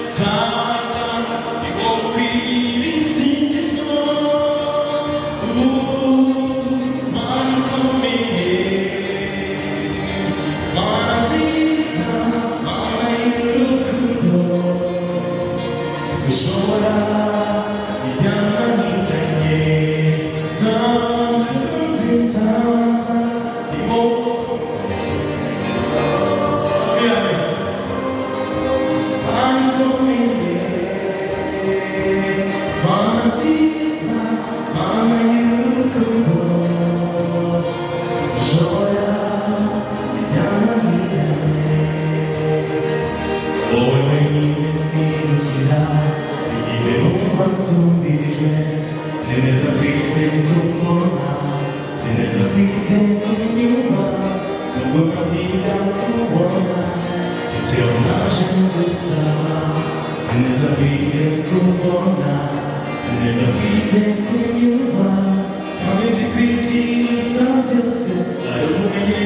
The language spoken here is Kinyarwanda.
Zaza iwokwirisingiza Mana ikomeye Mana nziza Mana y'urukundo ushobora ibyananiranye Zaza Zaza Zineza kwite kubona Zineza kwite kunyumva Nubwo ntatinda kubona Ivyo naje ngusaba Zineza kwite kubona Zineza kwite kunyumva Ntabizi kwite byose Ari ubumenye